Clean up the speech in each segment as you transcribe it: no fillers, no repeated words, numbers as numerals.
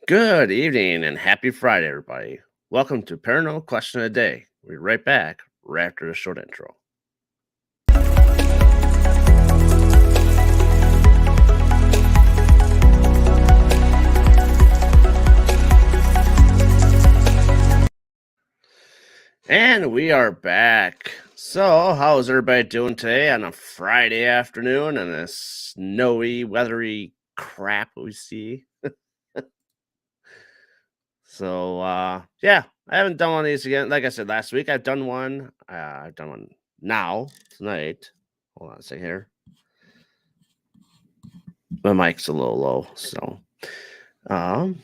Good evening and happy Friday, everybody. Welcome to Paranormal Question of the Day. We'll be right back right after the short intro. And we are back. So, how is everybody doing today on a Friday afternoon and a snowy, weathery crap we see? Yeah, I haven't done one of these again. Like I said last week, I've done one. I've done one now, tonight. Hold on a second here. My mic's a little low, so. Um,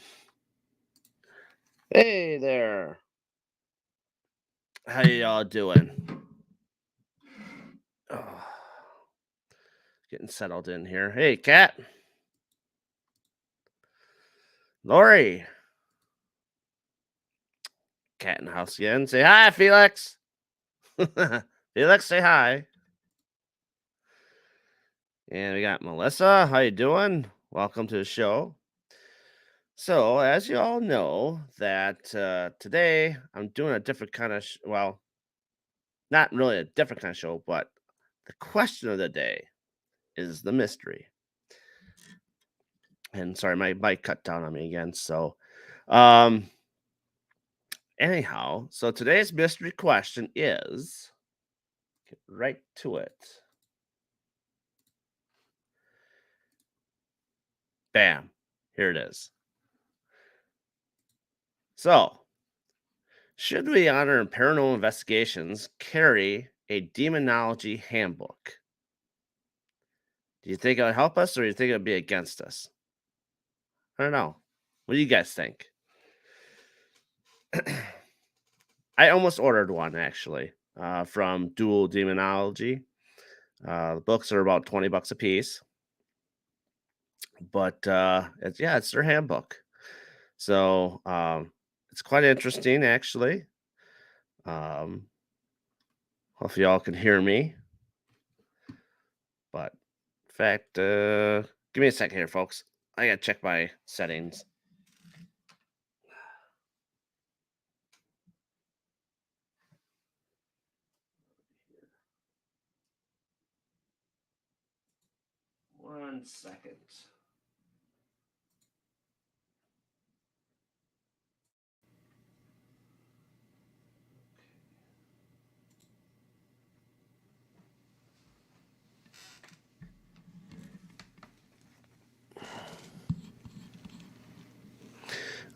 hey there. How y'all doing? Oh, getting settled in here. Hey, Cat. Lori. Cat in the house again. Say hi, Felix. Felix, say hi. And we got Melissa. How you doing? Welcome to the show. So, as you all know, that today I'm doing a different kind of, well, not really a different kind of show, but the question of the day is the mystery. And sorry, my mic cut down on me again. So, um, anyhow, so today's mystery question is get right to it. Bam. Here it is. So, should we honor paranormal investigations carry a demonology handbook? Do you think it would help us or do you think it would be against us? I don't know. What do you guys think? I almost ordered one actually from Dual Demonology. The books are about $20 a piece, but it's their handbook. So it's quite interesting actually. Um, Hopefully y'all can hear me. But in fact, give me a second here, folks. I gotta check my settings. One second.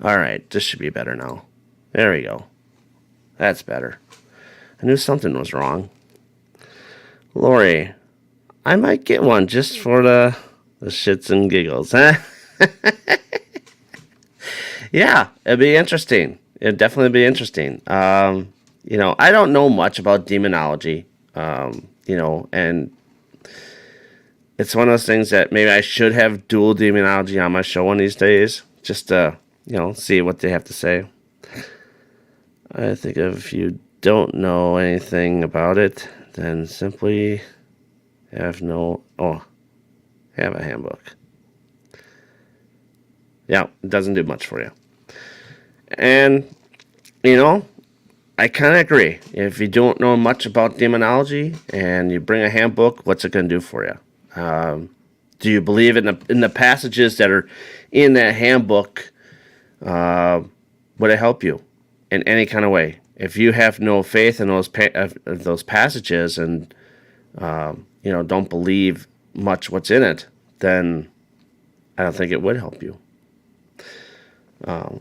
All right, this should be better now. There we go. That's better. I knew something was wrong. Lori, I might get one just for the shits and giggles, huh? Yeah, it'd be interesting. It'd definitely be interesting. I don't know much about demonology. And it's one of those things that maybe I should have dual demonology on my show one of these days, just to see what they have to say. I think if you don't know anything about it, then simply have have a handbook. Yeah, it doesn't do much for you. And you know, I kind of agree. If you don't know much about demonology and you bring a handbook, what's it going to do for you? Do you believe in the passages that are in that handbook? Would it help you in any kind of way? If you have no faith in those passages and don't believe much what's in it, then I don't think it would help you.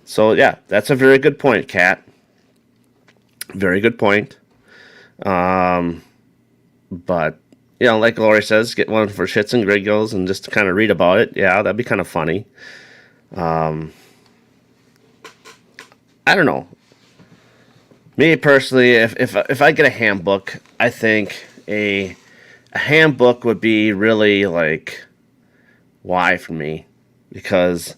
So yeah, that's a very good point, Kat. Very good point. But like Lori says, get one for shits and giggles and just to kind of read about it. Yeah, that'd be kind of funny. I don't know. Me personally, if I get a handbook, I think a handbook would be really like why for me because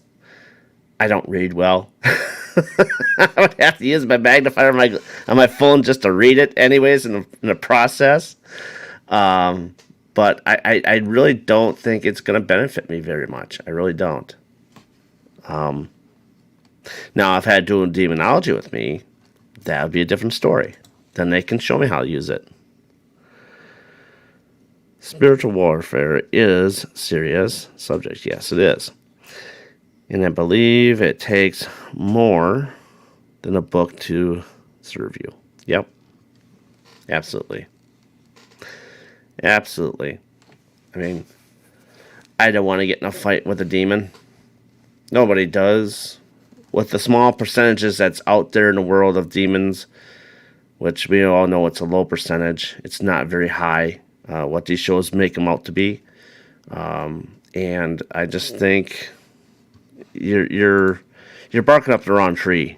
I don't read well. I would have to use my magnifier on my phone just to read it, anyways, in the process. But I really don't think it's going to benefit me very much. I really don't. Now, if I had dual demonology with me, that would be a different story. Then they can show me how to use it. Spiritual warfare is serious subject. Yes, it is. And I believe it takes more than a book to serve you. Yep. Absolutely. Absolutely. I mean, I don't want to get in a fight with a demon. Nobody does. With the small percentages that's out there in the world of demons, which we all know it's a low percentage, it's not very high, what these shows make them out to be. And I just think you're barking up the wrong tree,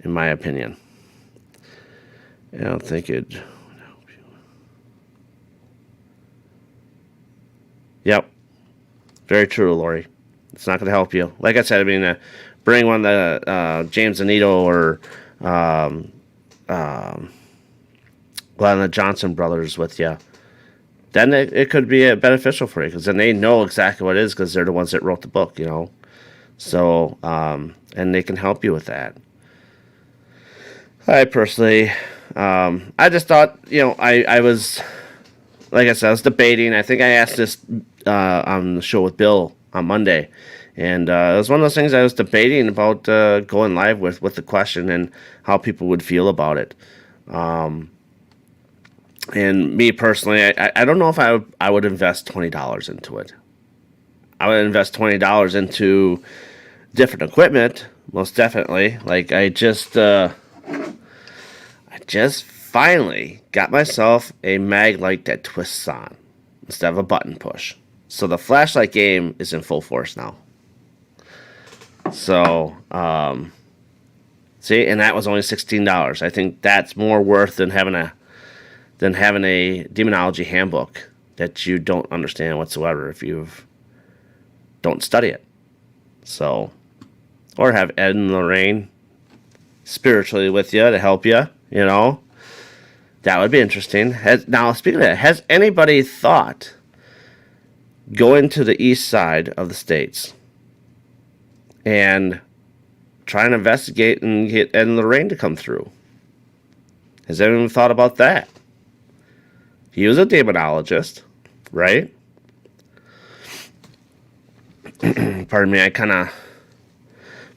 in my opinion. I don't think it. Yep, very true, Lori. It's not going to help you. Like I said, I mean, bring one of the James Anito or one of the Johnson brothers with you. Then it could be beneficial for you because then they know exactly what it is because they're the ones that wrote the book, you know. So, and they can help you with that. I personally, I just thought, you know, I was, like I said, I was debating. I think I asked this on the show with Bill on Monday. And it was one of those things I was debating about going live with the question and how people would feel about it. And me personally, I don't know if I would invest $20 into it. I would invest $20 into different equipment, most definitely. Like I just finally got myself a mag light that twists on instead of a button push. So the flashlight game is in full force now. So, see, and that was only $16. I think that's more worth than having a demonology handbook that you don't understand whatsoever if you don't study it. So, or have Ed and Lorraine spiritually with you to help you. You know, that would be interesting. Now, speaking of that, has anybody thought going to the east side of the states and try and investigate and get Ed and Lorraine to come through? Has anyone thought about that? He was a demonologist, right? Pardon me, I kind of a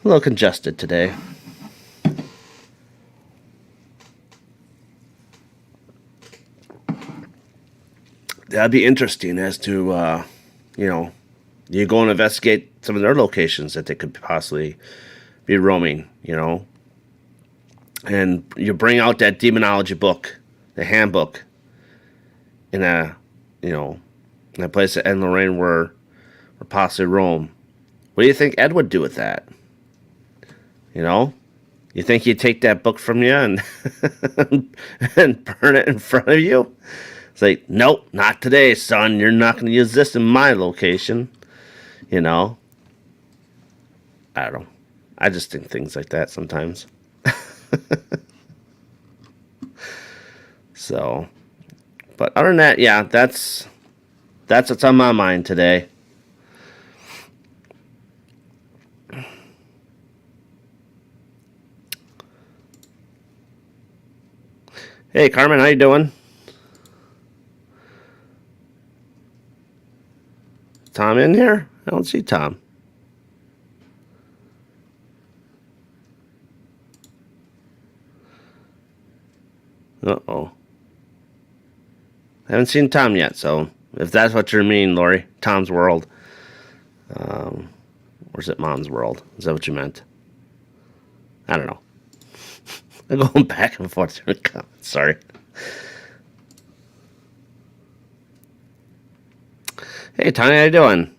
little congested today. That'd be interesting as to, you know, you go and investigate some of their locations that they could possibly be roaming, you know. And you bring out that demonology book, the handbook, in a, you know, in a place that Ed and Lorraine were possibly roam. What do you think Ed would do with that? You know? You think he'd take that book from you and and burn it in front of you? It's like, nope, not today, son. You're not going to use this in my location. You know? I don't know. I just think things like that sometimes. So, but other than that, yeah, that's what's on my mind today. Hey, Carmen, how you doing? Tom in here? I don't see Tom. Uh-oh. I haven't seen Tom yet, so if that's what you mean, Lori, Tom's World. Or is it Mom's World? Is that what you meant? I don't know. I'm going back and forth through the comments. Sorry. Hey, Tony, how you doing?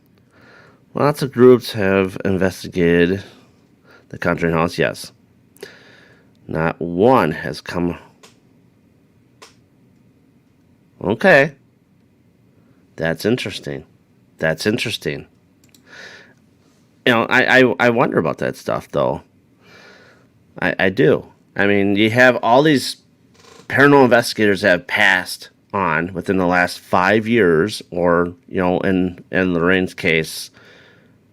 Lots of groups have investigated the Conjuring House, yes. Not one has come. Okay. That's interesting. That's interesting. You know, I wonder about that stuff, though. I do. I mean, you have all these paranormal investigators that have passed on within the last 5 years, or, you know, in Lorraine's case,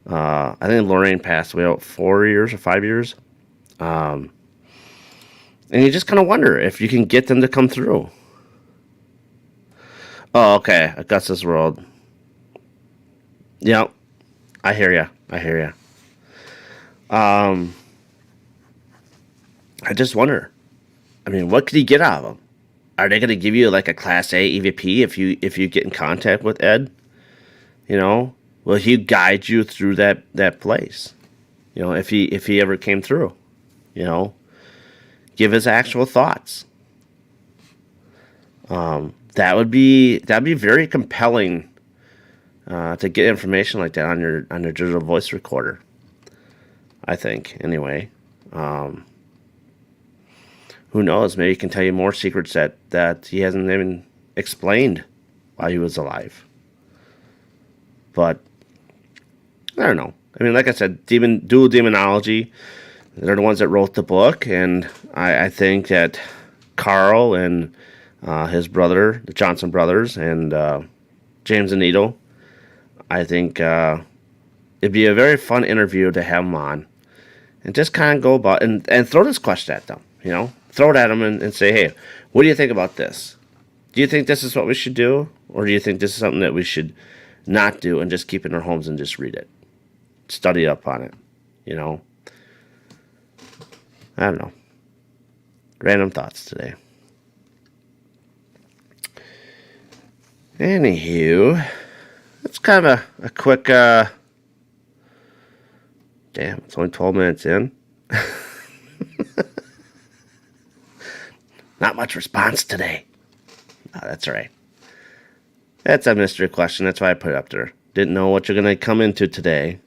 I think Lorraine passed away about 4 years or 5 years. And you just kind of wonder if you can get them to come through. Oh, okay. Augustus World. Yep. I hear you. I hear you. I just wonder. I mean, what could you get out of them? Are they going to give you like a Class A EVP if you get in contact with Ed? You know, will he guide you through that place? You know, if he ever came through, you know, give his actual thoughts. That'd be very compelling to get information like that on your digital voice recorder. I think anyway. Who knows? Maybe he can tell you more secrets that he hasn't even explained while he was alive. But I don't know. I mean, like I said, dual demonology. They're the ones that wrote the book, and I think that Carl and his brother, the Johnson brothers, and James and Needle, I think it'd be a very fun interview to have them on, and just kind of go about and throw this question at them. You know, throw it at them and say, hey, what do you think about this? Do you think this is what we should do, or do you think this is something that we should not do and just keep in our homes and just read it, study up on it? You know. I don't know. Random thoughts today. Anywho, it's kind of a quick, damn, it's only 12 minutes in. Not much response today. Oh, that's all right. That's a mystery question. That's why I put it up there. Didn't know what you're going to come into today.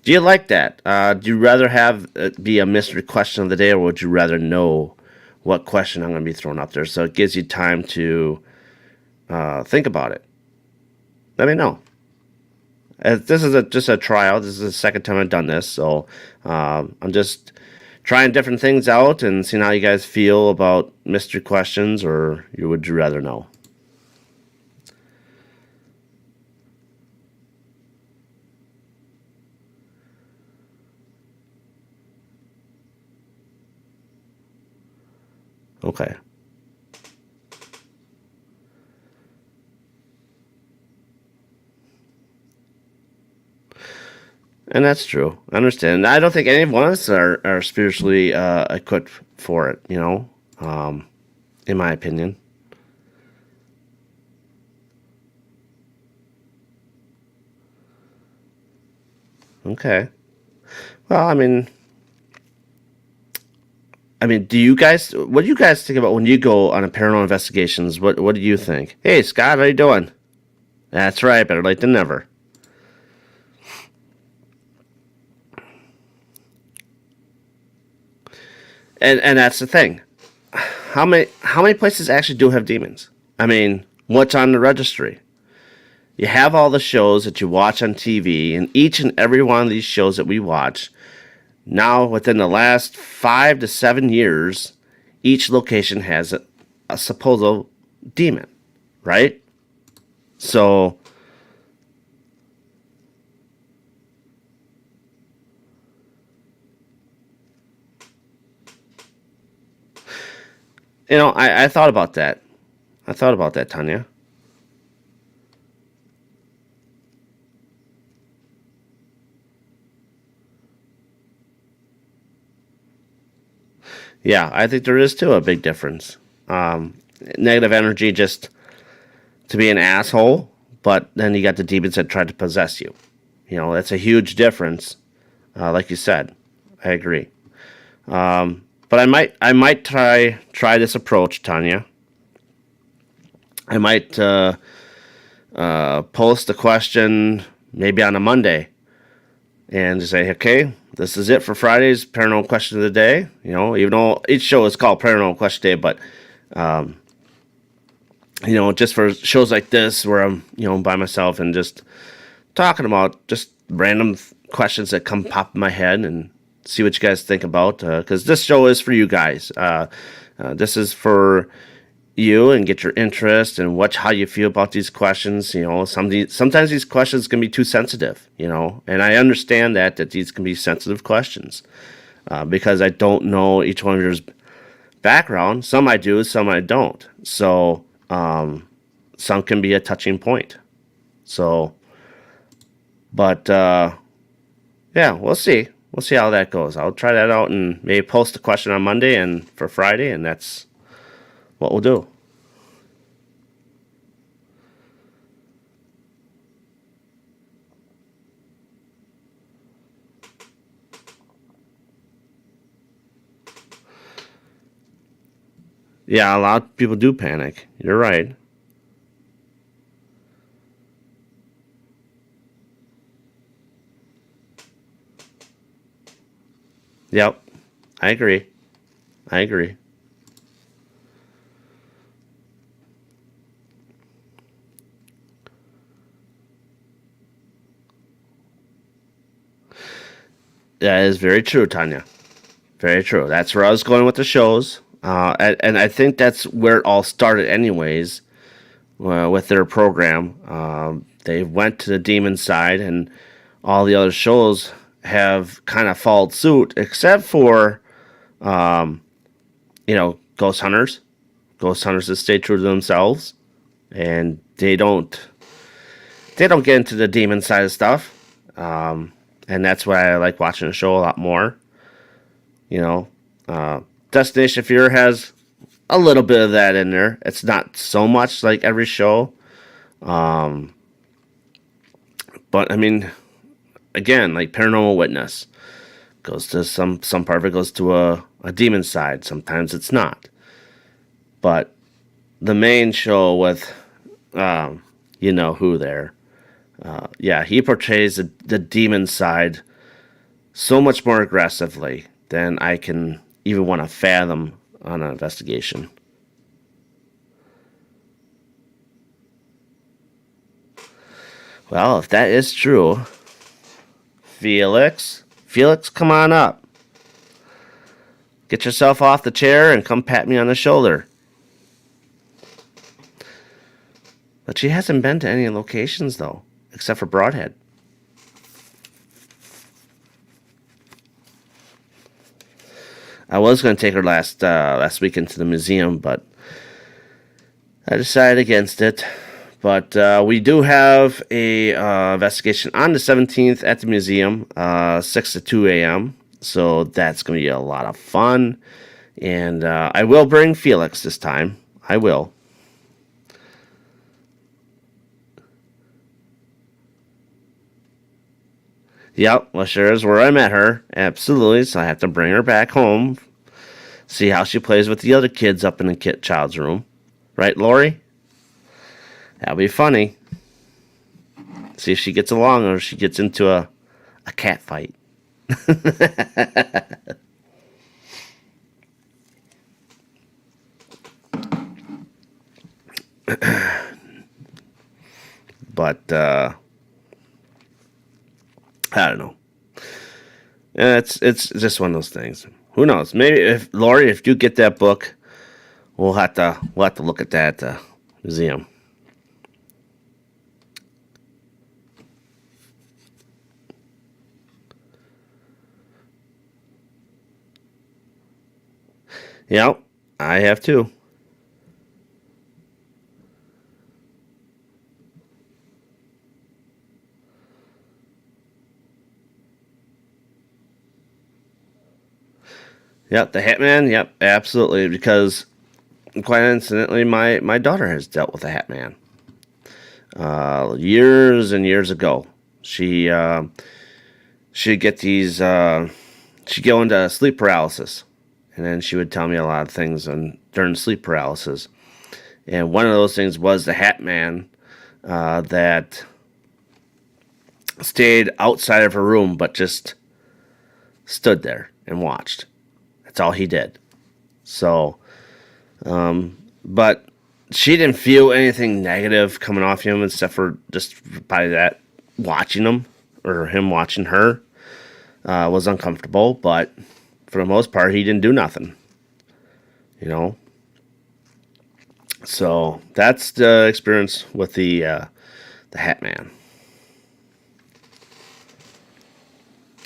Do you like that? Do you rather have it be a mystery question of the day, or would you rather know what question I'm going to be throwing up there? So it gives you time to think about it. Let me know. This is just a trial. This is the second time I've done this, so I'm just trying different things out and seeing how you guys feel about mystery questions, or would you rather know? Okay. And that's true. I understand. I don't think any one of us are spiritually equipped for it, you know, in my opinion. Okay. Well, I mean, what do you guys think about when you go on a paranormal investigations? What do you think? Hey, Scott, how you doing? That's right, better late than never. And that's the thing. How many places actually do have demons? I mean, what's on the registry? You have all the shows that you watch on TV, and each and every one of these shows that we watch, now within the last 5 to 7 years, each location has a supposed demon, right? So, I thought about that. I thought about that, Tanya. Yeah, I think there is too a big difference. Negative energy just to be an asshole, but then you got the demons that try to possess you. That's a huge difference. Like you said, I agree. But I might try this approach, Tanya. I might post a question maybe on a Monday and just say, okay, this is it for Friday's paranormal question of the day. Even though each show is called Paranormal Question Day, but just for shows like this where I'm by myself and just talking about just random questions that come pop in my head and see what you guys think about. Because this show is for you guys. This is for you and get your interest and watch how you feel about these questions. Sometimes these questions can be too sensitive. And I understand that these can be sensitive questions. because I don't know each one of your background. Some I do, some I don't. So some can be a touching point. So, but yeah, we'll see. We'll see how that goes. I'll try that out and maybe post a question on Monday and for Friday, and that's what we'll do. Yeah, a lot of people do panic. You're right. Yep, I agree. I agree. That is very true, Tanya. Very true. That's where I was going with the shows. And I think that's where it all started, anyways, with their program. They went to the demon side, and all the other shows have kind of followed suit, except for, Ghost Hunters. Ghost Hunters have stayed true to themselves, and they don't get into the demon side of stuff. And that's why I like watching the show a lot more. You know, Destination Fear has a little bit of that in there. It's not so much like every show, but I mean, again, like Paranormal Witness goes to some part of it goes to a demon side. Sometimes it's not, but the main show with you know who there, yeah, he portrays the demon side so much more aggressively than I can even want to fathom on an investigation. Well, if that is true, Felix, come on up. Get yourself off the chair and come pat me on the shoulder. But she hasn't been to any locations, though, except for Broadhead. I was going to take her last weekend to the museum, but I decided against it. But we do have a investigation on the 17th at the museum, 6 to 2 a.m. So that's going to be a lot of fun. And I will bring Felix this time. I will. Yep, well, sure is where I met her. Absolutely. So I have to bring her back home, see how she plays with the other kids up in the kid child's room. Right, Lori? That'll be funny. See if she gets along or if she gets into a cat fight. But I don't know. It's just one of those things. Who knows? Maybe if Lori, if you get that book, we'll have to look at that at the museum. Yep, I have too. Yep, the Hatman. Yep, absolutely. Because quite incidentally, my daughter has dealt with the Hatman years and years ago. She'd get these. She'd go into sleep paralysis, and then she would tell me a lot of things during sleep paralysis. And one of those things was the Hatman that stayed outside of her room, but just stood there and watched. That's all he did. So, but she didn't feel anything negative coming off him except for just by that watching him or him watching her was uncomfortable. But for the most part, he didn't do nothing. You know. So that's the experience with the Hat Man.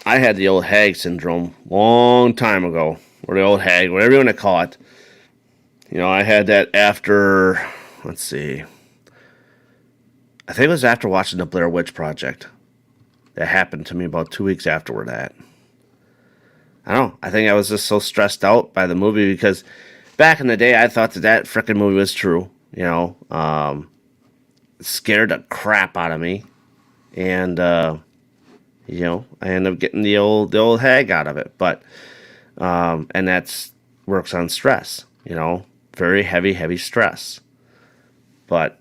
I had the old hag syndrome long time ago, or the old hag, whatever you want to call it. I had that after, let's see, I think it was after watching the Blair Witch Project. That happened to me about 2 weeks afterward. That I don't know. I think I was just so stressed out by the movie because back in the day, I thought that freaking movie was true. It scared the crap out of me, and I ended up getting the old hag out of it. But and that's works on stress. Very heavy stress. But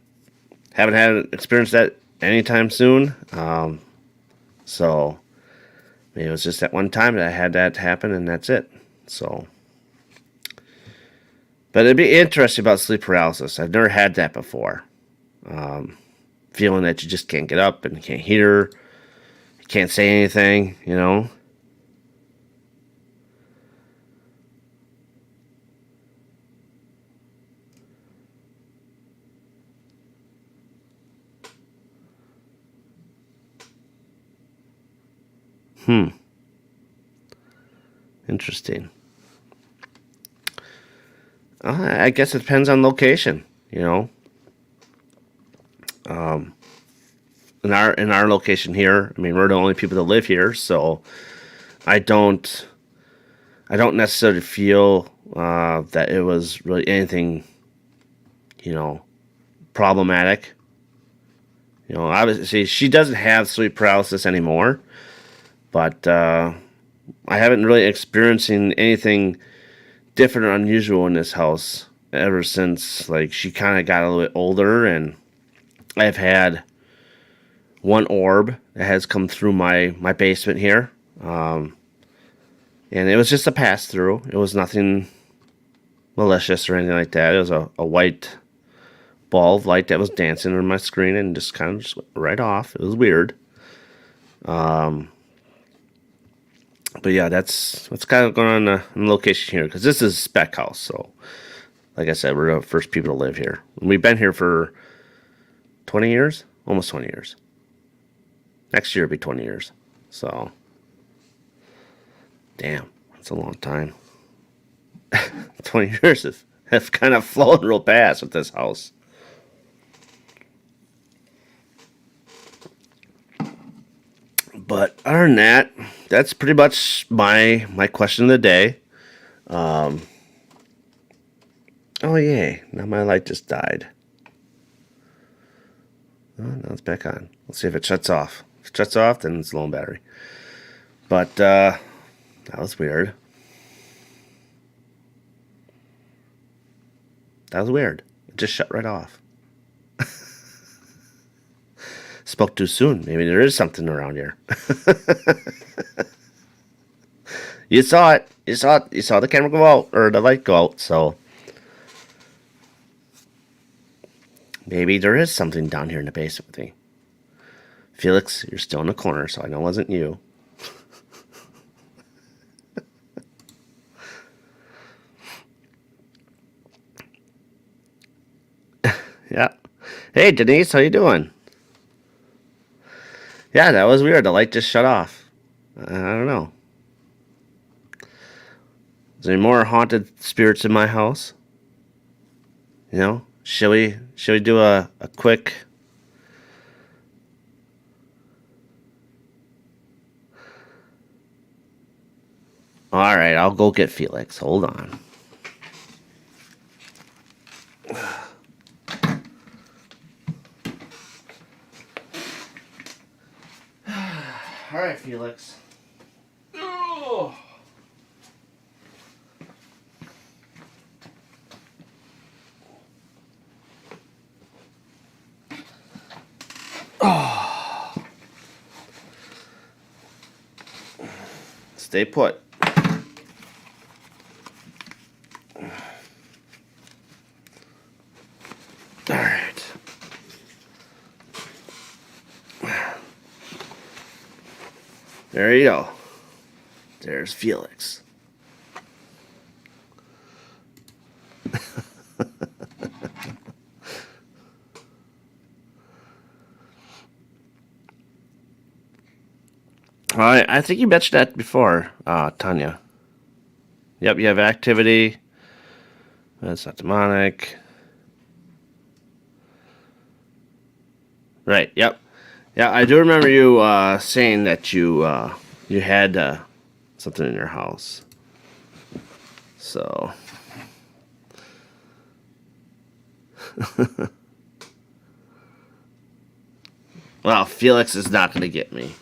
haven't had experienced that anytime soon. So maybe it was just that one time that I had that happen, and that's it. So, but it'd be interesting about sleep paralysis. I've never had that before. Feeling that you just can't get up and you can't hear, you can't say anything. Interesting. I guess it depends on location. In our location here, I mean, we're the only people that live here, so I don't I don't necessarily feel that it was really anything, you know, problematic. Obviously she doesn't have sleep paralysis anymore, but I haven't really experiencing anything different or unusual in this house ever since like she kind of got a little bit older, and I've had one orb that has come through my basement here, and it was just a pass through. It was nothing malicious or anything like that. It was a white ball of light that was dancing on my screen and just kind of just went right off. It was weird. But yeah, that's what's kind of going on in the location here, because this is a spec house. So, like I said, we're the first people to live here. We've been here for 20 years, almost 20 years. Next year will be 20 years. So, damn, that's a long time. 20 years have kind of flown real fast with this house. But other than that, that's pretty much my question of the day. Oh yay! Now my light just died. Oh, now it's back on. Let's see if it shuts off. If it shuts off, then it's low on battery. But that was weird. That was weird. It just shut right off. Spoke too soon. Maybe there is something around here. You saw it. You saw it. You saw the camera go out, or the light go out. So maybe there is something down here in the basement with me. Felix, you're still in the corner, so I know it wasn't you. Yeah. Hey, Denise, how you doing? Yeah, that was weird. The light just shut off. I don't know. Is there any more haunted spirits in my house? Shall we do a quick? All right, I'll go get Felix. Hold on. All right, Felix. Oh. Stay put. All right. There you go. There's Felix. All I think you mentioned that before, Tanya. Yep, you have activity. That's not demonic. Right. Yep. Yeah, I do remember you saying that you had something in your house. So. Well, Felix is not going to get me.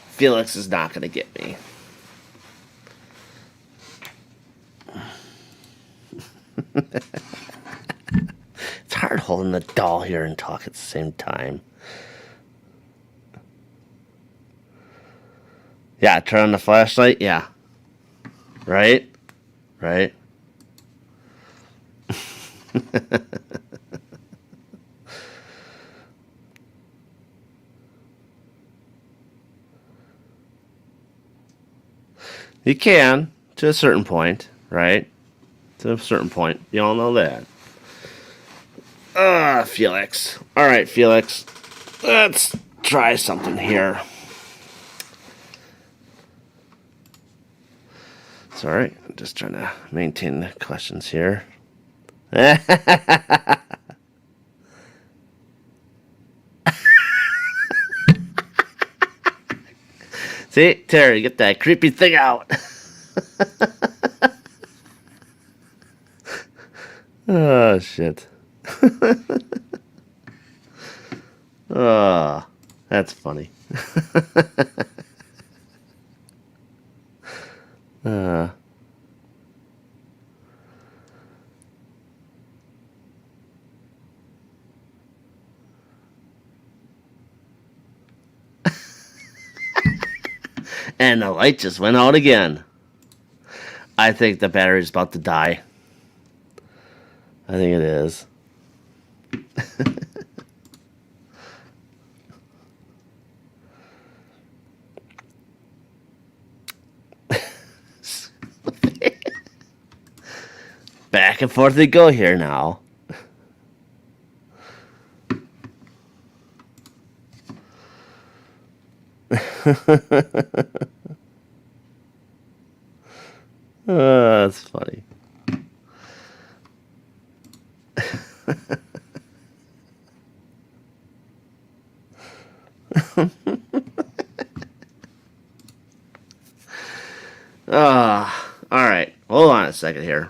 Felix is not going to get me. It's hard holding the doll here and talk at the same time. Yeah, turn on the flashlight. Yeah. Right? Right? You can, to a certain point, right? To a certain point. You all know that. Felix. Alright, Felix. Let's try something here. It's alright. I'm just trying to maintain the questions here. See, Terry, get that creepy thing out. Oh, shit. Oh, that's funny. uh, and the light just went out again. I think the battery's about to die. I think it is. Back and forth they go here now. That's funny. All right. Hold on a second here.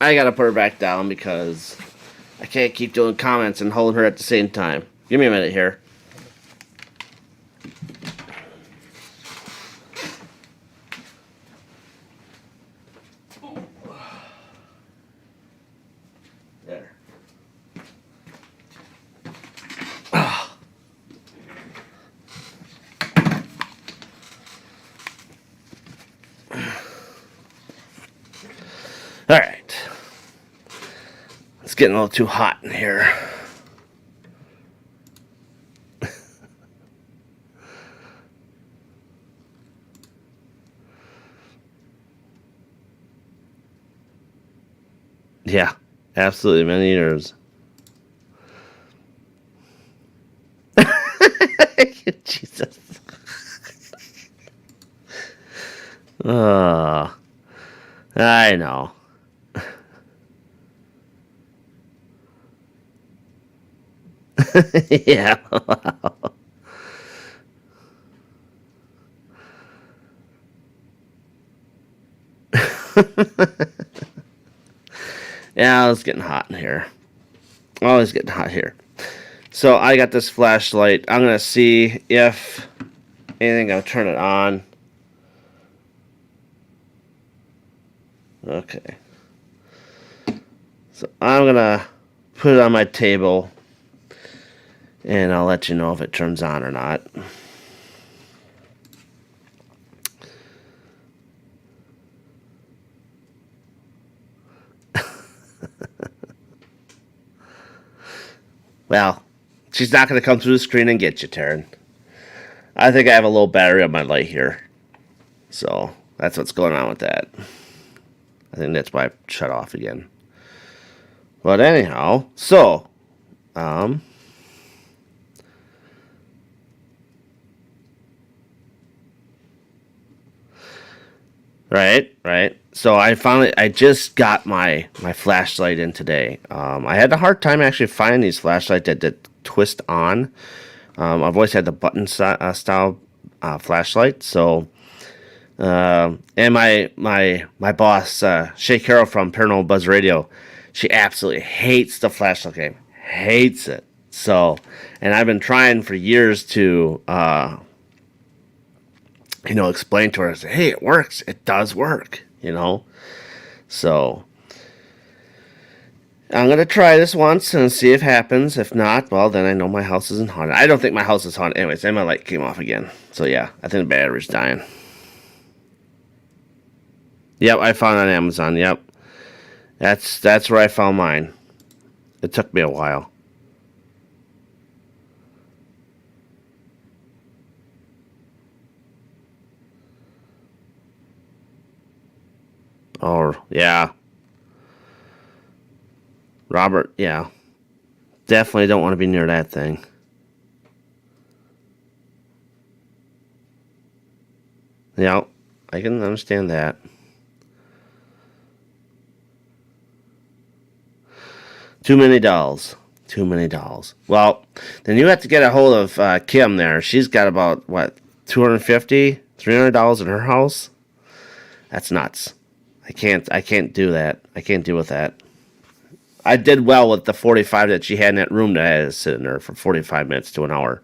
I gotta put her back down because I can't keep doing comments and holding her at the same time. Give me a minute here. There. All right. It's getting a little too hot in here. Yeah, absolutely. Many years. Jesus. I know. Yeah. Yeah, it's getting hot in here. Oh, it's getting hot here. So I got this flashlight. I'm gonna see if anything. I'll turn it on. Okay. So I'm gonna put it on my table, and I'll let you know if it turns on or not. Well, she's not going to come through the screen and get you, Taryn. I think I have a low battery on my light here. So, that's what's going on with that. I think that's why I shut off again. But anyhow, so, Right, right. So I just got my flashlight in today. I had a hard time actually finding these flashlights that twist on. I've always had the button style flashlight. So, and my boss, Shay Carroll from Paranormal Buzz Radio, she absolutely hates the flashlight game. Hates it. So, and I've been trying for years to, explain to her, say, hey, it works. It does work. So I'm gonna try this once and see if it happens. If not, well, then I know my house isn't haunted. I don't think my house is haunted. Anyways, and my light came off again. So yeah, I think the battery's dying. Yep, I found it on Amazon. Yep, that's where I found mine. It took me a while. Oh yeah, Robert. Yeah, definitely don't want to be near that thing. Yep, I can understand that. Too many dolls. Too many dolls. Well, then you have to get a hold of Kim there. She's got about, what, 250, $300 in her house? That's nuts. I can't do that. I can't deal with that. I did well with the 45 that she had in that room that I had to sit in there for 45 minutes to an hour.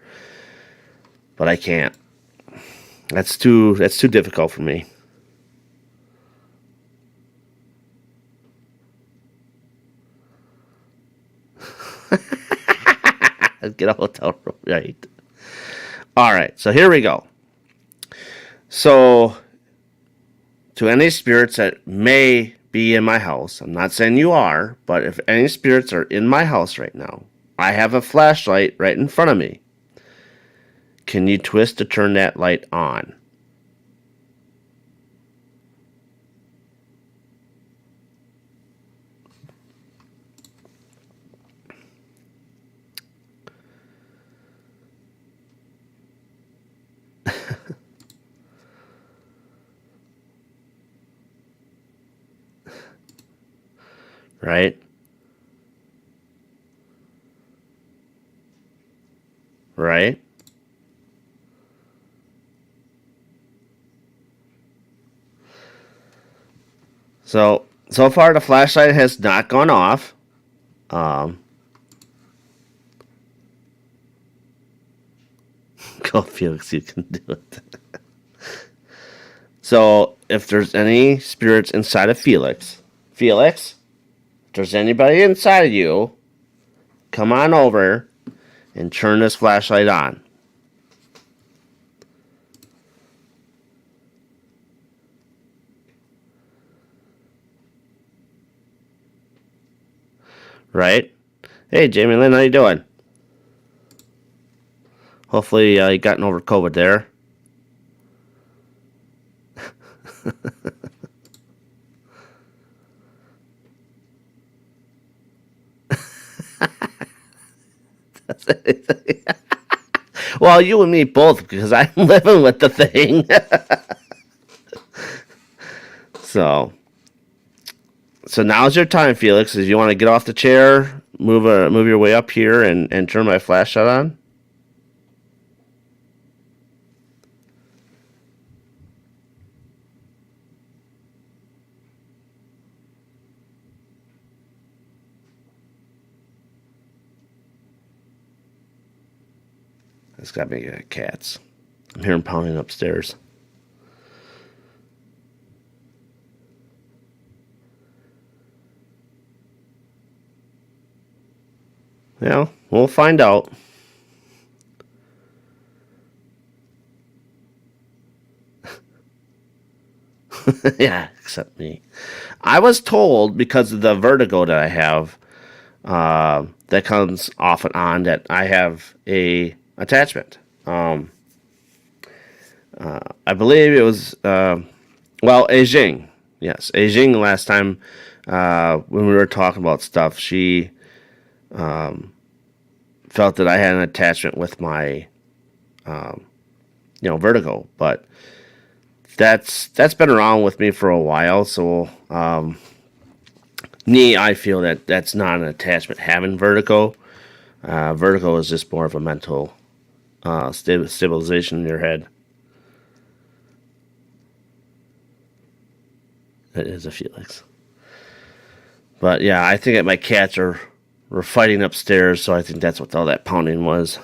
But I can't. That's too difficult for me. Get a hotel room, right? All right, so here we go. So, to any spirits that may be in my house, I'm not saying you are, but if any spirits are in my house right now, I have a flashlight right in front of me. Can you twist to turn that light on? Right? Right? So far the flashlight has not gone off. Um, Go Felix, you can do it. So if there's any spirits inside of Felix, if there's anybody inside of you, come on over and turn this flashlight on. Right? Hey, Jamie Lynn, how you doing? Hopefully you gotten over COVID there. Well, you and me both, because I'm living with the thing. so, so now's your time, Felix. If you want to get off the chair, move your way up here, and turn my flashlight on. It's got me cats. I'm hearing pounding upstairs. Yeah, we'll find out. Yeah, except me. I was told because of the vertigo that I have, that comes off and on, that I have a attachment. I believe it was Ajing. Yes, Ajing. Last time when we were talking about stuff, she felt that I had an attachment with my vertigo, but that's been around with me for a while. So me, I feel that that's not an attachment having vertigo. Vertigo is just more of a mental stabilization in your head. It is a Felix. But yeah, I think that my cats are were fighting upstairs, so I think that's what all that pounding was.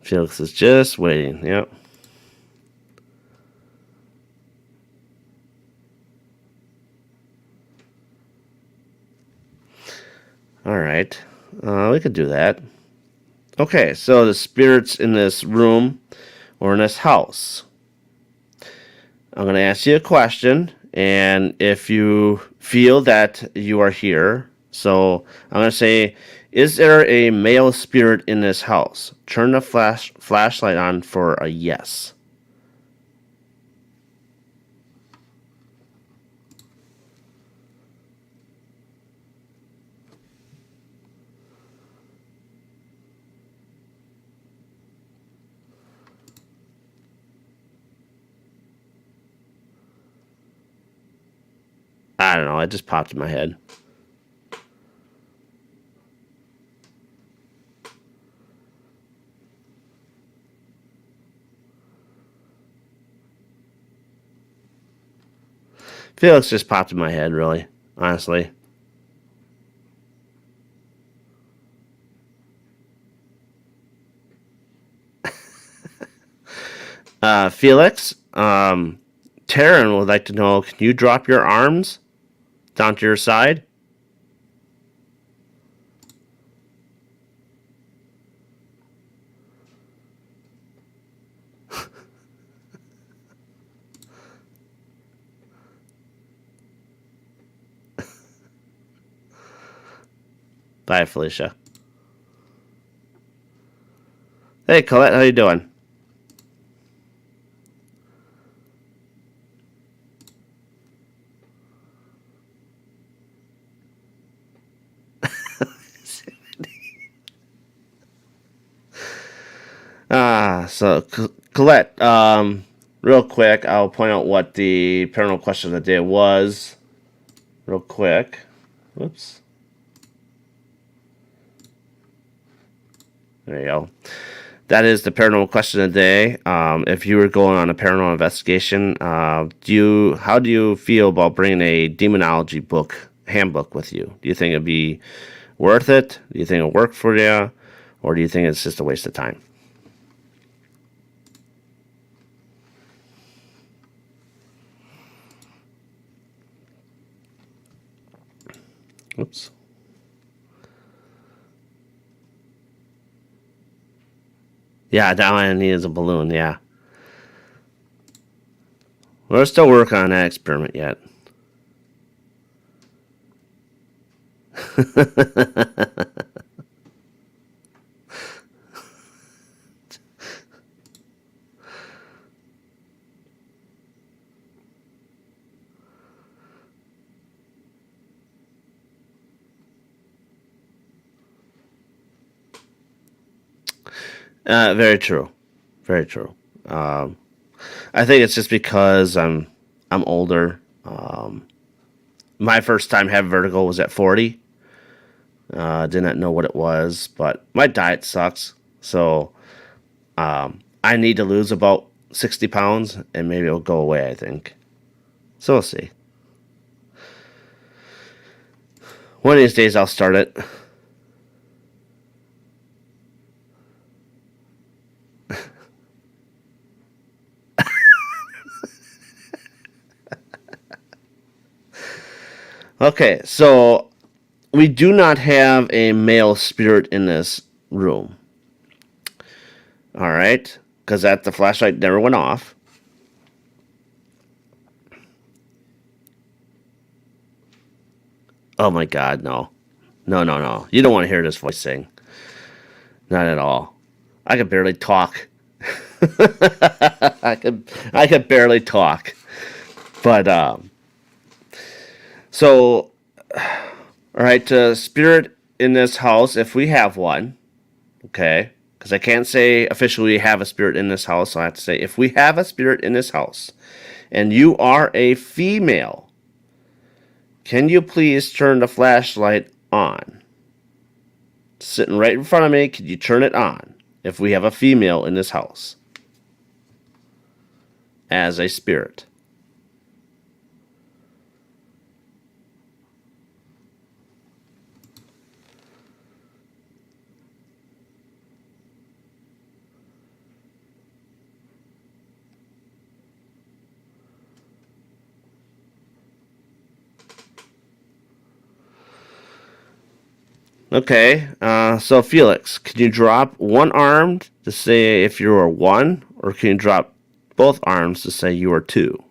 Felix is just waiting. Yep. All right. We could do that. Okay, so the spirits in this room or in this house. I'm going to ask you a question, and if you feel that you are here, so I'm going to say, is there a male spirit in this house? Turn the flashlight on for a yes. I don't know. It just popped in my head. Felix just popped in my head, really, honestly. Felix, Taryn would like to know, can you drop your arms down to your side? Bye, Felicia. Hey, Colette, how you doing? So Colette, real quick, I'll point out what the paranormal question of the day was. Real quick. Whoops. There you go. That is the paranormal question of the day. If you were going on a paranormal investigation, how do you feel about bringing a demonology book handbook with you? Do you think it'd be worth it? Do you think it'll work for you, or do you think it's just a waste of time? Oops. Yeah, that one needs a balloon. Yeah, we're still working on that experiment yet. Very true. Very true. I think it's just because I'm older. My first time having vertigo was at 40. Did not know what it was, but my diet sucks. So I need to lose about 60 pounds, and maybe it'll go away. I think. So we'll see. One of these days I'll start it. Okay, so we do not have a male spirit in this room. All right, because that the flashlight never went off. Oh my God, no, no, no, no! You don't want to hear this voice sing. Not at all. I could barely talk. I could barely talk. But so all right, spirit in this house, if we have one, okay. because I can't say officially we have a spirit in this house. So I have to say, if we have a spirit in this house and you are a female, can you please turn the flashlight on? Sitting right in front of me, could you turn it on if we have a female in this house as a spirit? Okay, so Felix, can you drop one arm to say if you are one, or can you drop both arms to say you are two?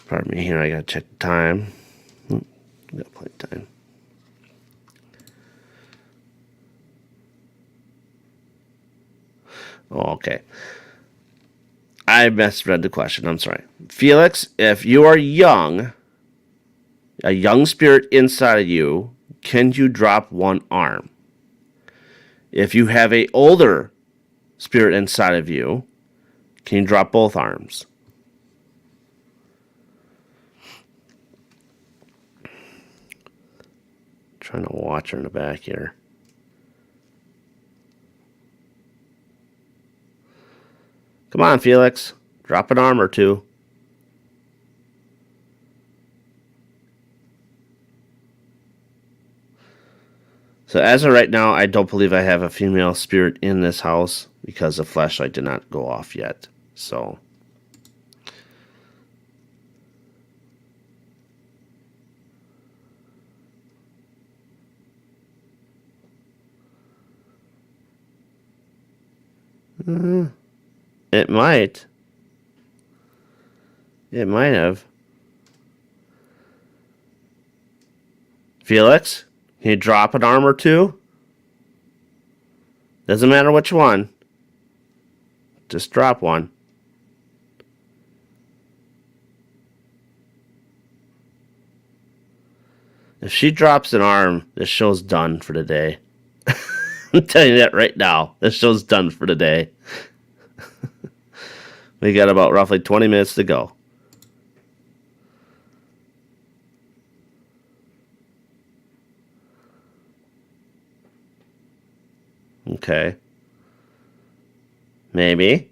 Pardon me here, I gotta check the time. Got plenty of time. Oh, okay. I misread the question. I'm sorry. Felix, if you are young, a young spirit inside of you, can you drop one arm? If you have a older spirit inside of you, can you drop both arms? Trying to watch her in the back here. Come on, Felix. Drop an arm or two. So as of right now, I don't believe I have a female spirit in this house because the flashlight did not go off yet. So it might. It might have. Felix, can you drop an arm or two? Doesn't matter which one. Just drop one. If she drops an arm, this show's done for the day. I'm telling you that right now. This show's done for the day. We got about roughly 20 minutes to go. Okay. Maybe.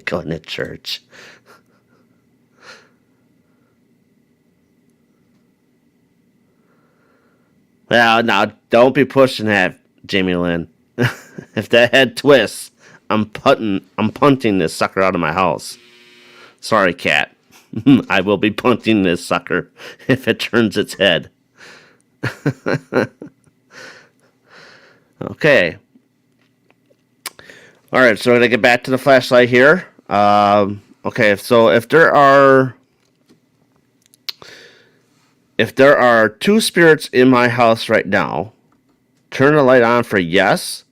Going to church. Well, now don't be pushing that, Jamie Lynn. If that head twists, I'm punting this sucker out of my house. Sorry, cat. I will be punting this sucker if it turns its head. Okay. All right, so we're gonna get back to the flashlight here. Okay, so if there are two spirits in my house right now, turn the light on for yes,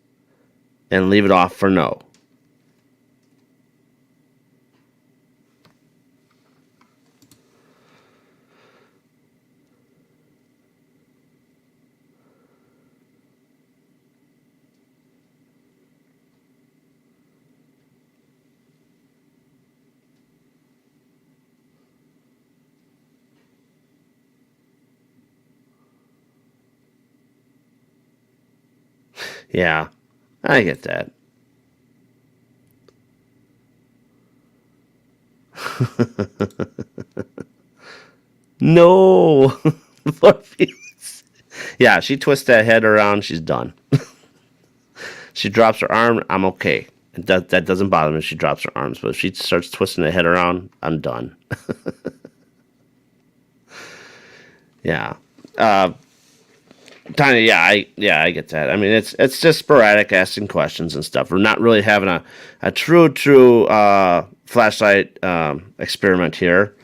and leave it off for no. Yeah, I get that. No. Yeah, she twists that head around, she's done. She drops her arm, I'm okay. That doesn't bother me if she drops her arms, but if she starts twisting the head around, I'm done. Yeah. Tanya, I get that. I mean, it's just sporadic asking questions and stuff. We're not really having a true flashlight experiment here.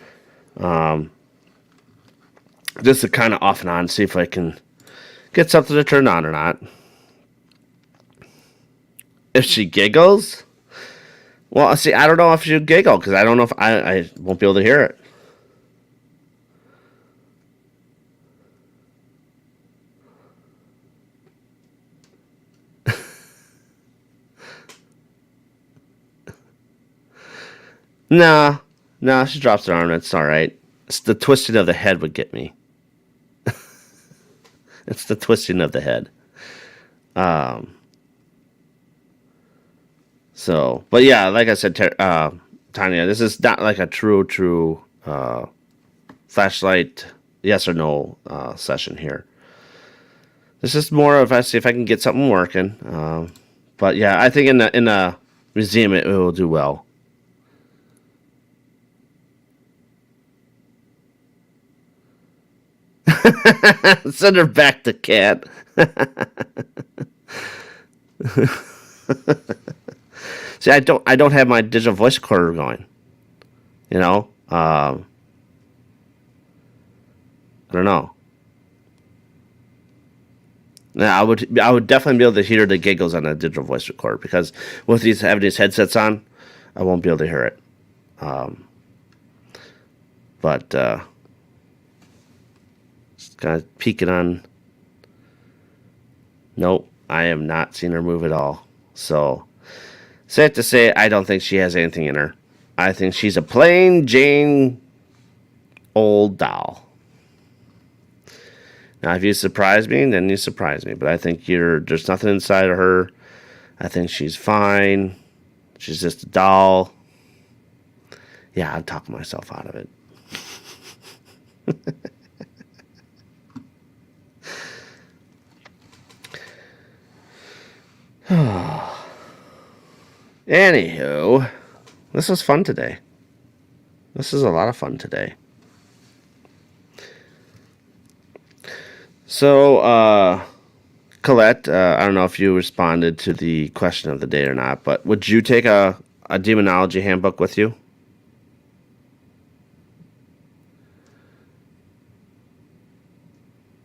Just to kind of off and on, see if I can get something to turn on or not. If she giggles, well, see, I don't know if she'll giggle because I don't know if I won't be able to hear it. Nah, nah, she drops her arm. It's all right. It's the twisting of the head would get me. It's the twisting of the head. Um. So, but yeah, like I said, Tanya, this is not like a true flashlight yes or no session here. This is more of I see if I can get something working. But yeah, I think in the museum it will do well. Send her back to cat. See, I don't have my digital voice recorder going. You know, I don't know. Yeah, I would definitely be able to hear the giggles on a digital voice recorder because with these having these headsets on, I won't be able to hear it. Um, but just kind of peeking on. Nope, I am not seeing her move at all. So safe to say, I don't think she has anything in her. I think she's a plain Jane old doll. Now, if you surprise me, then you surprise me. But I think there's nothing inside of her. I think she's fine. She's just a doll. Yeah, I'm talking myself out of it. Anywho, this was fun today. This is a lot of fun today. So, Colette, I don't know if you responded to the question of the day or not, but would you take a demonology handbook with you?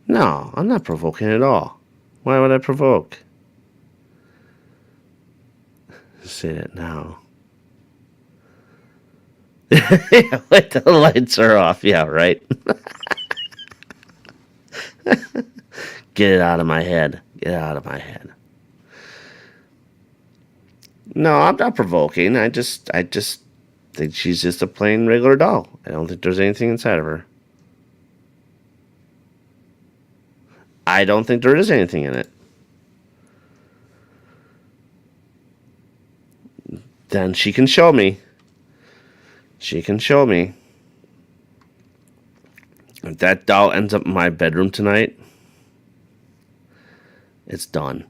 No, I'm not provoking at all. Why would I provoke? Say that now. Wait, the lights are off. Yeah, right. Get it out of my head. Get it out of my head. No, I'm not provoking. I just think she's just a plain regular doll. I don't think there's anything inside of her. I don't think there is anything in it. Then she can show me. She can show me. If that doll ends up in my bedroom tonight, it's done.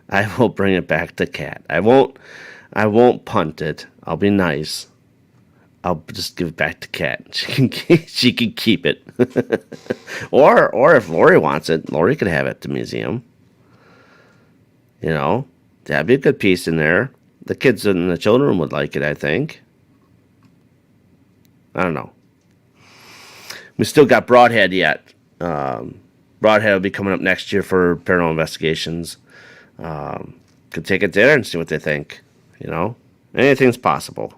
I will bring it back to Cat. I won't punt it. I'll be nice. I'll just give it back to Cat. She can keep it. or if Lori wants it, Lori could have it at the museum. You know, that'd be a good piece in there. The kids in the children would like it, I think. I don't know. We still got Broadhead yet. Broadhead will be coming up next year for paranormal investigations. Could take it there and see what they think. You know, anything's possible.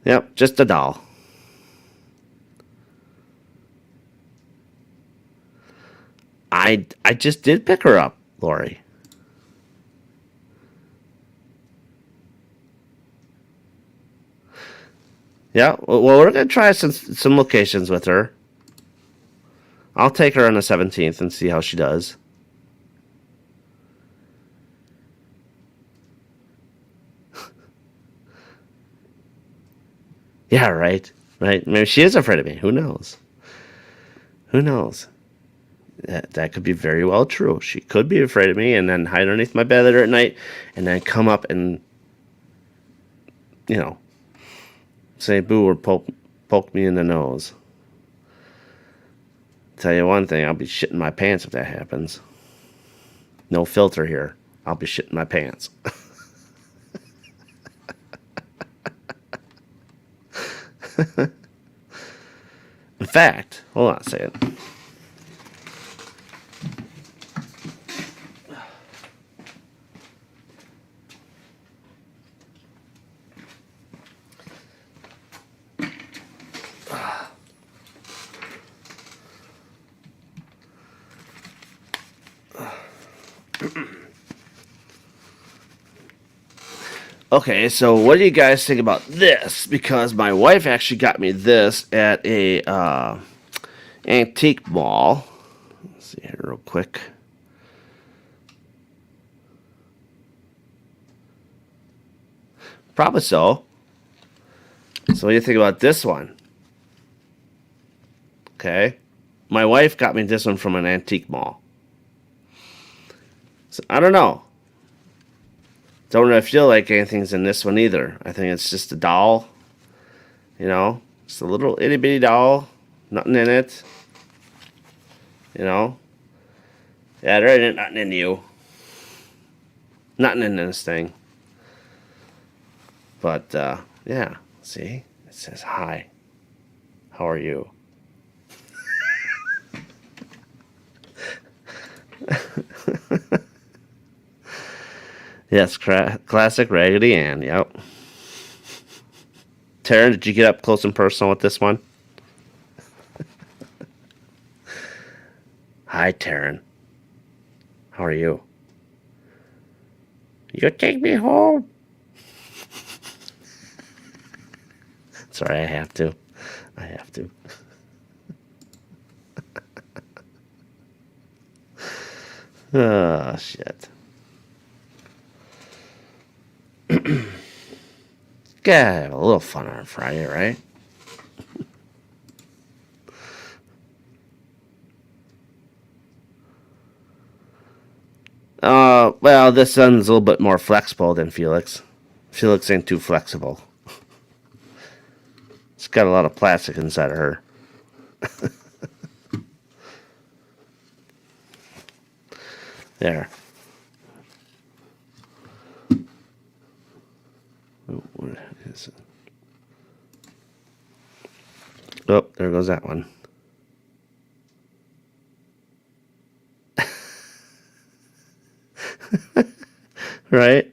Yep, just a doll. I just did pick her up, Lori. Yeah, well, we're gonna try some locations with her. I'll take her on the 17th and see how she does. Yeah, right, right. Maybe she is afraid of me. Who knows? Who knows? That could be very well true. She could be afraid of me and then hide underneath my bed at night and then come up and, you know, say boo or poke me in the nose. Tell you one thing, I'll be shitting my pants if that happens. No filter here. I'll be shitting my pants. In fact, hold on a second. Okay, so what do you guys think about this? Because my wife actually got me this at a antique mall. Let's see here real quick. Probably so. So what do you think about this one? Okay. My wife got me this one from an antique mall. So I don't know. Don't really feel like anything's in this one either. I think it's just a doll. You know? Just a little itty bitty doll. Nothing in it. You know? Yeah, there ain't nothing in you. Nothing in this thing. But, yeah. See? It says, hi. How are you? Yes, classic Raggedy Ann. Yep. Taryn, did you get up close and personal with this one? Hi, Taryn. How are you? You take me home? Sorry, I have to. I have to. Oh, shit. Gotta have a little fun on Friday, right? Well, this one's a little bit more flexible than Felix. Felix ain't too flexible. It's got a lot of plastic inside of her. There. Oh, what is it? Oh, there goes that one. Right?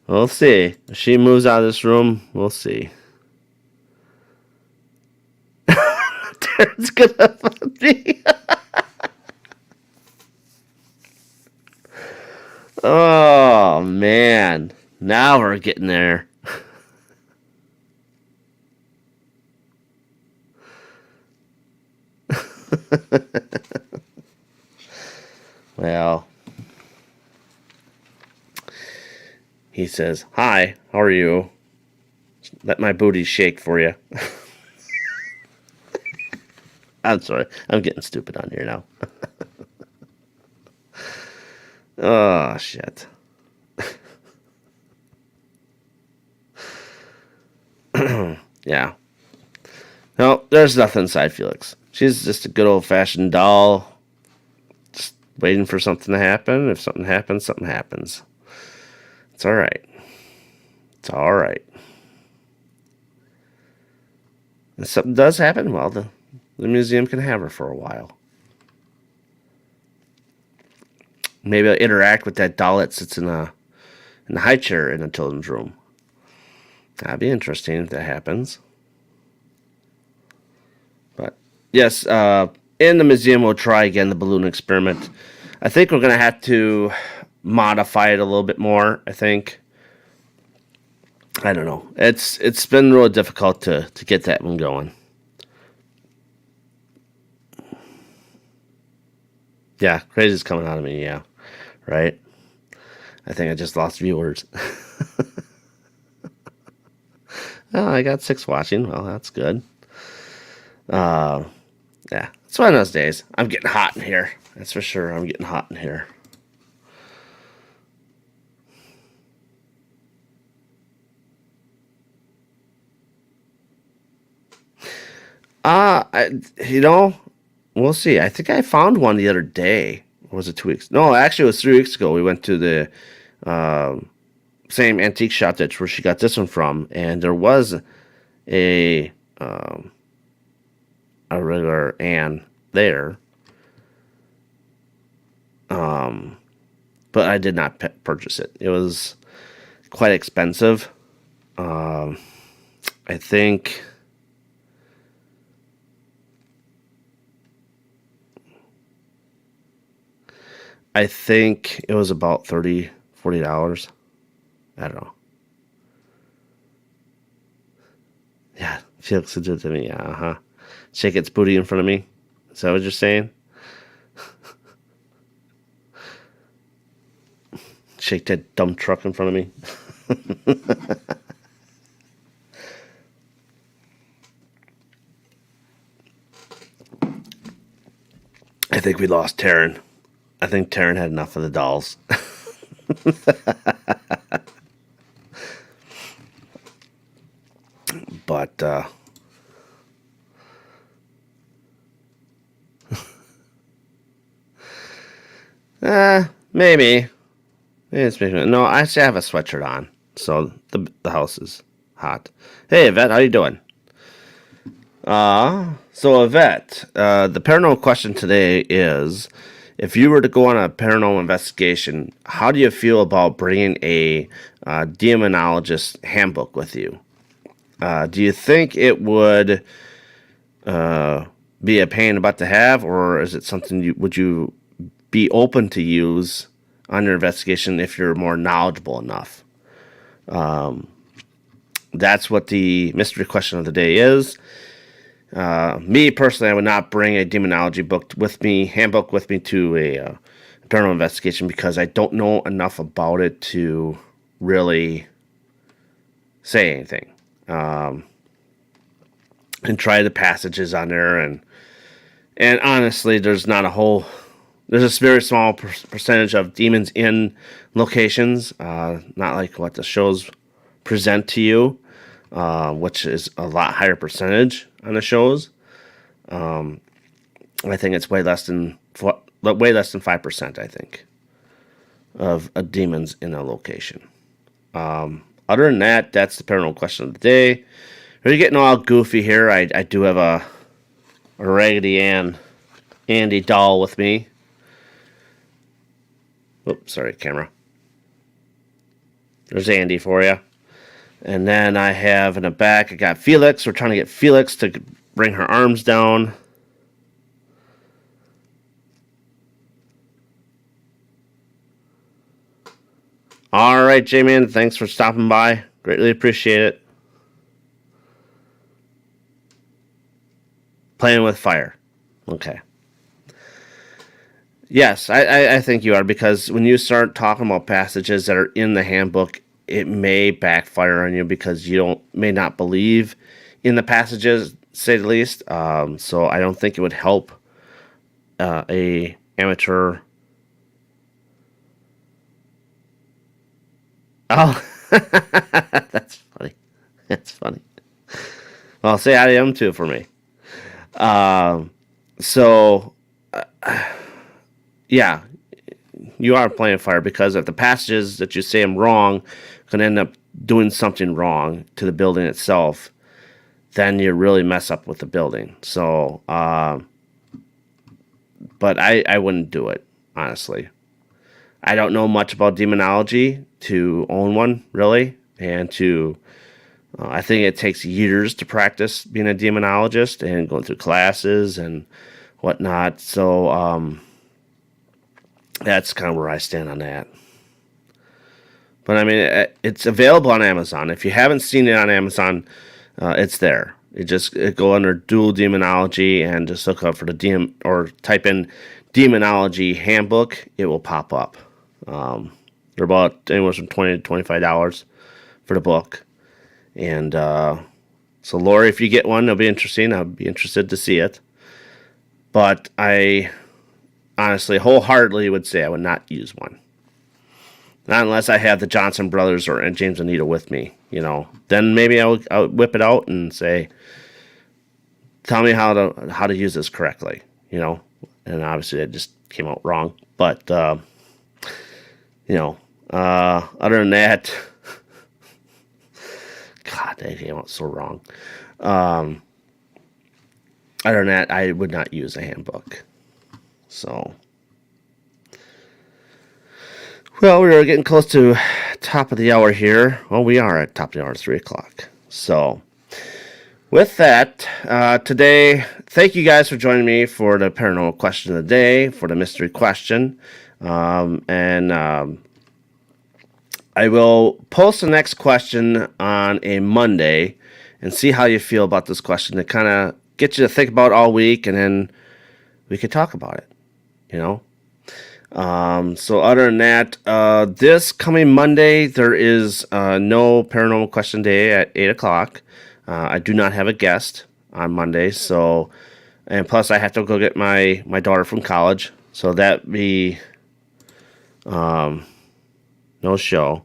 We'll see. If she moves out of this room, we'll see. Darren's gonna fund me. Oh, man. Now we're getting there. Well, he says, hi, how are you? Let my booty shake for you. I'm sorry. I'm getting stupid on here now. Oh, shit. Yeah. No, there's nothing inside Felix. She's just a good old-fashioned doll. Just waiting for something to happen. If something happens, something happens. It's all right. It's all right. If something does happen, well, the museum can have her for a while. Maybe I'll interact with that doll that sits in the high chair in the children's room. That'd be interesting if that happens. But yes, in the museum we'll try again the balloon experiment. I think we're gonna have to modify it a little bit more. I think. I don't know. It's been real difficult to get that one going. Yeah, crazy's coming out of me. Yeah, right. I think I just lost viewers. Oh, I got 6 watching. Well, that's good. Yeah, it's one of those days. I'm getting hot in here. That's for sure. I'm getting hot in here. I, you know, we'll see. I think I found one the other day. Or was it 2 weeks? No, actually, it was 3 weeks ago. We went to the same antique shop that's where she got this one from, and there was a um, a regular Anne there, but I did not purchase it. It was quite expensive. Um, I think I think it was about $30, $40. I don't know. Yeah, Felix did it to me. Yeah, uh-huh. Shake its booty in front of me. Is that what you're saying? Shake that dumb truck in front of me. I think we lost Taryn. I think Taryn had enough of the dolls. But maybe. No, I actually have a sweatshirt on, so the house is hot. Hey, Yvette, how you doing? So Yvette, the paranormal question today is, if you were to go on a paranormal investigation, how do you feel about bringing a demonologist handbook with you? Do you think it would be a pain in the butt to have, or is it something would you be open to use on your investigation if you're more knowledgeable enough? That's what the mystery question of the day is. Me personally, I would not bring a demonology book with me, handbook with me to a paranormal investigation because I don't know enough about it to really say anything. And try the passages on there, and honestly, there's not a whole. There's a very small percentage of demons in locations, not like what the shows present to you, which is a lot higher percentage on the shows. I think it's way less than 5%. I think of demons in a location. Other than that, that's the paranormal question of the day. We're getting all goofy here. I do have a Raggedy Andy doll with me. Oops, sorry, camera. There's Andy for you. And then I have in the back, I got Felix. We're trying to get Felix to bring her arms down. All right, J-Man, thanks for stopping by. Greatly appreciate it. Playing with fire. Okay. Yes, I think you are, because when you start talking about passages that are in the handbook, it may backfire on you because you may not believe in the passages, say the least. So I don't think it would help a amateur. Oh, that's funny. That's funny. Well, say I am too for me. So, yeah, you are playing fire because if the passages that you say I'm wrong can end up doing something wrong to the building itself, then you really mess up with the building. So, but I wouldn't do it, honestly. I don't know much about demonology to own one, really, and to I think it takes years to practice being a demonologist and going through classes and whatnot. So that's kind of where I stand on that. But I mean, it's available on Amazon. If you haven't seen it on Amazon, it's there. It go under Dual Demonology and just look up for the or type in Demonology Handbook. It will pop up. They're about anywhere from $20 to $25 for the book. And so, Lori, if you get one, it'll be interesting. I'll be interested to see it. But I honestly, wholeheartedly would say I would not use one. Not unless I have the Johnson brothers or James and Anita with me, Then maybe I would whip it out and say, tell me how to use this correctly, you know. And obviously it just came out wrong. But other than that, God, that came out so wrong. Other than that, I would not use a handbook. So, well, we are getting close to top of the hour here. Well, we are at top of the hour, 3 o'clock. So, with that, today, thank you guys for joining me for the paranormal question of the day, for the mystery question. I will post the next question on a Monday and see how you feel about this question to kind of get you to think about it all week, and then we could talk about it, you know. So other than that, this coming Monday, there is no paranormal question day at 8 o'clock. I do not have a guest on Monday, so, and plus I have to go get my daughter from college, so that be no show.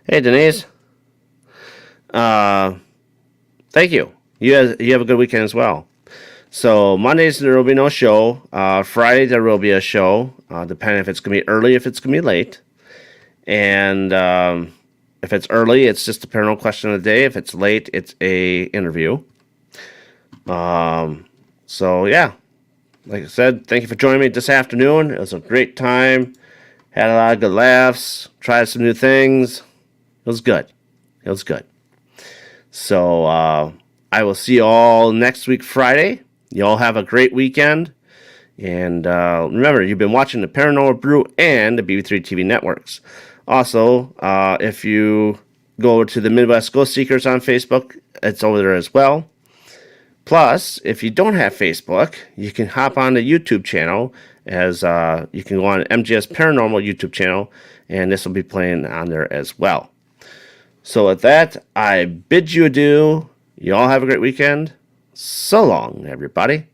Hey, Denise. Thank you. You have a good weekend as well. So Mondays there will be no show. Friday there will be a show, depending if it's gonna be early, if it's gonna be late. And if it's early, it's just a paranormal question of the day. If it's late, it's a interview. So yeah, like I said, thank you for joining me this afternoon. It was a great time. Had a lot of good laughs. Tried some new things. It was good. It was good. So I will see you all next week, Friday. You all have a great weekend. And remember, you've been watching the Paranormal Brew and the BB3 TV networks. Also, if you go to the Midwest Ghost Seekers on Facebook, it's over there as well. Plus, if you don't have Facebook, you can hop on the YouTube channel, as you can go on MGS Paranormal YouTube channel, and this will be playing on there as well. So with that, I bid you adieu. You all have a great weekend. So long, everybody.